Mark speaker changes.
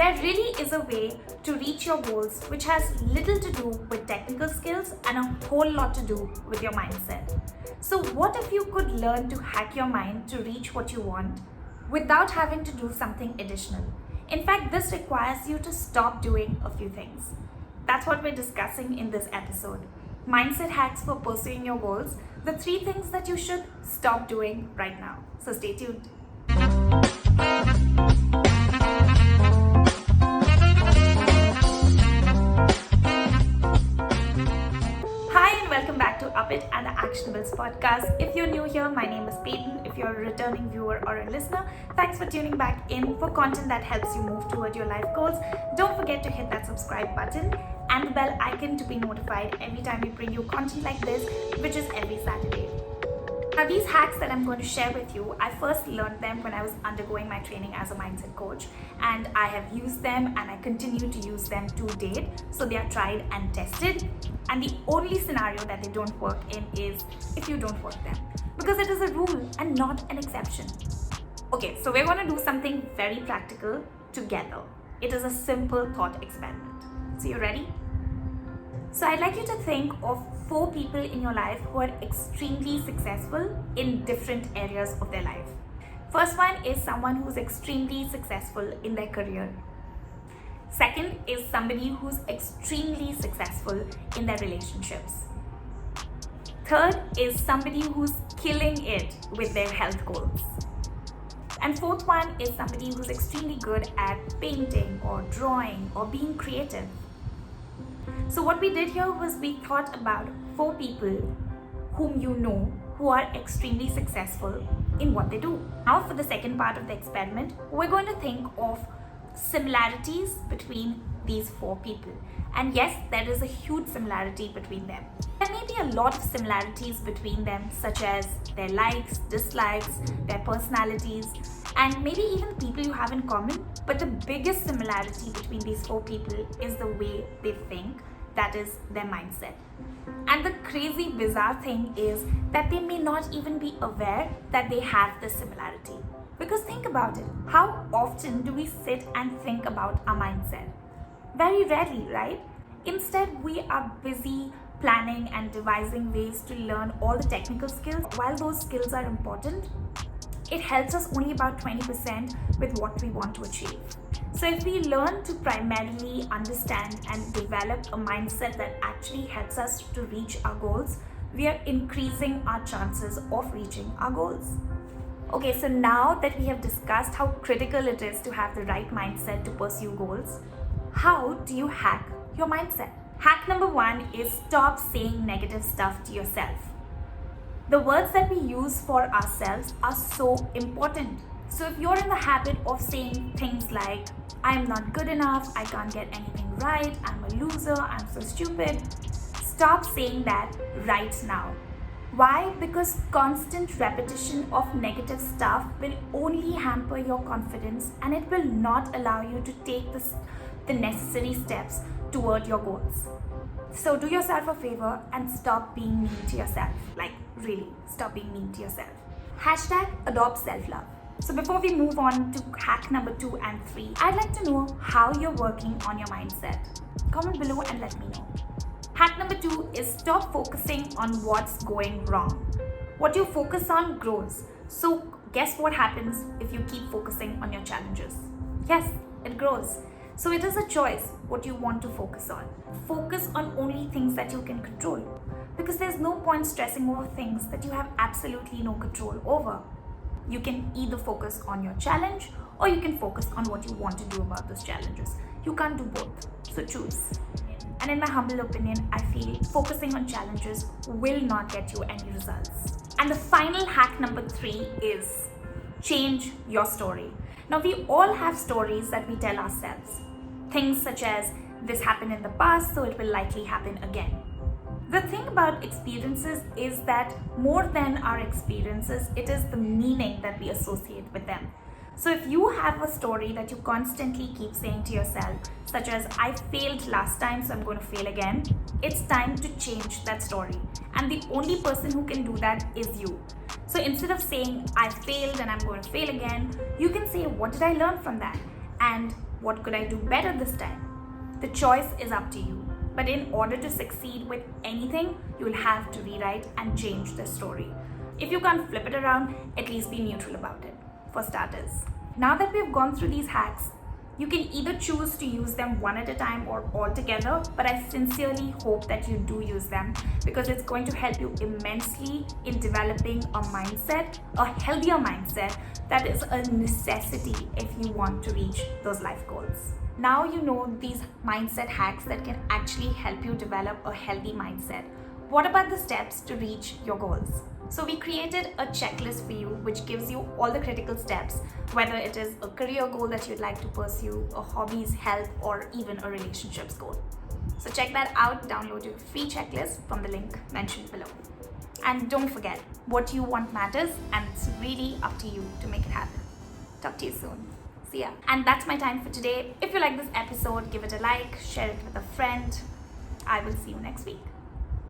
Speaker 1: There really is a way to reach your goals which has little to do with technical skills and a whole lot to do with your mindset. So what if you could learn to hack your mind to reach what you want without having to do something additional? In fact, this requires you to stop doing a few things. That's what we're discussing in this episode. Mindset hacks for pursuing your goals, the 3 things that you should stop doing right now. So stay tuned. Welcome back to Up It and the Actionables podcast. If you're new here, my name is Peyton. If you're a returning viewer or a listener, thanks for tuning back in for content that helps you move toward your life goals. Don't forget to hit that subscribe button and the bell icon to be notified every time we bring you content like this, which is every Saturday. Now, these hacks that I'm going to share with you, I first learned them when I was undergoing my training as a mindset coach, and I have used them and I continue to use them to date. So they are tried and tested, and the only scenario that they don't work in is if you don't work them, because it is a rule and not an exception. Okay, so we're going to do something very practical together. It is a simple thought experiment. So you ready? So I'd like you to think of 4 people in your life who are extremely successful in different areas of their life. First one is someone who's extremely successful in their career. Second is somebody who's extremely successful in their relationships. Third is somebody who's killing it with their health goals. And fourth one is somebody who's extremely good at painting or drawing or being creative. So what we did here was we thought about 4 people whom you know who are extremely successful in what they do. Now for the second part of the experiment, we're going to think of similarities between these 4 people. And yes, there is a huge similarity between them. There may be a lot of similarities between them, such as their likes, dislikes, their personalities, and maybe even people you have in common. But the biggest similarity between these 4 people is the way they think, that is their mindset. And the crazy bizarre thing is that they may not even be aware that they have this similarity. Because think about it, how often do we sit and think about our mindset? Very rarely, right? Instead, we are busy planning and devising ways to learn all the technical skills. While those skills are important, it helps us only about 20% with what we want to achieve. So if we learn to primarily understand and develop a mindset that actually helps us to reach our goals, we are increasing our chances of reaching our goals. Okay, so now that we have discussed how critical it is to have the right mindset to pursue goals, how do you hack your mindset? Hack number 1 is stop saying negative stuff to yourself. The words that we use for ourselves are so important. So if you're in the habit of saying things like, I'm not good enough, I can't get anything right, I'm a loser, I'm so stupid, stop saying that right now. Why? Because constant repetition of negative stuff will only hamper your confidence, and it will not allow you to take the necessary steps toward your goals. So do yourself a favor and stop being mean to yourself. Like, really, stop being mean to yourself. Hashtag adopt self-love. So before we move on to hack number 2 and 3, I'd like to know how you're working on your mindset. Comment below and let me know. Hack number 2 is stop focusing on what's going wrong. What you focus on grows. So guess what happens if you keep focusing on your challenges? Yes, it grows. So it is a choice what you want to focus on. Focus on only things that you can control, because there's no point stressing over things that you have absolutely no control over. You can either focus on your challenge or you can focus on what you want to do about those challenges. You can't do both, so choose. And in my humble opinion, I feel focusing on challenges will not get you any results. And the final hack number 3 is change your story. Now, we all have stories that we tell ourselves. Things such as, this happened in the past, so it will likely happen again. The thing about experiences is that more than our experiences, it is the meaning that we associate with them. So if you have a story that you constantly keep saying to yourself, such as, I failed last time, so I'm going to fail again, it's time to change that story. And the only person who can do that is you. So instead of saying, I failed and I'm going to fail again, you can say, what did I learn from that? And What could I do better this time? The choice is up to you. But in order to succeed with anything, you will have to rewrite and change the story. If you can't flip it around, at least be neutral about it, for starters. Now that we've gone through these hacks, you can either choose to use them one at a time or all together, but I sincerely hope that you do use them because it's going to help you immensely in developing a mindset, a healthier mindset that is a necessity if you want to reach those life goals. Now you know these mindset hacks that can actually help you develop a healthy mindset. What about the steps to reach your goals? So we created a checklist for you which gives you all the critical steps, whether it is a career goal that you'd like to pursue, a hobbies, health, or even a relationships goal. So check that out, download your free checklist from the link mentioned below. And don't forget, what you want matters and it's really up to you to make it happen. Talk to you soon. See ya. And that's my time for today. If you like this episode, give it a like, share it with a friend. I will see you next week.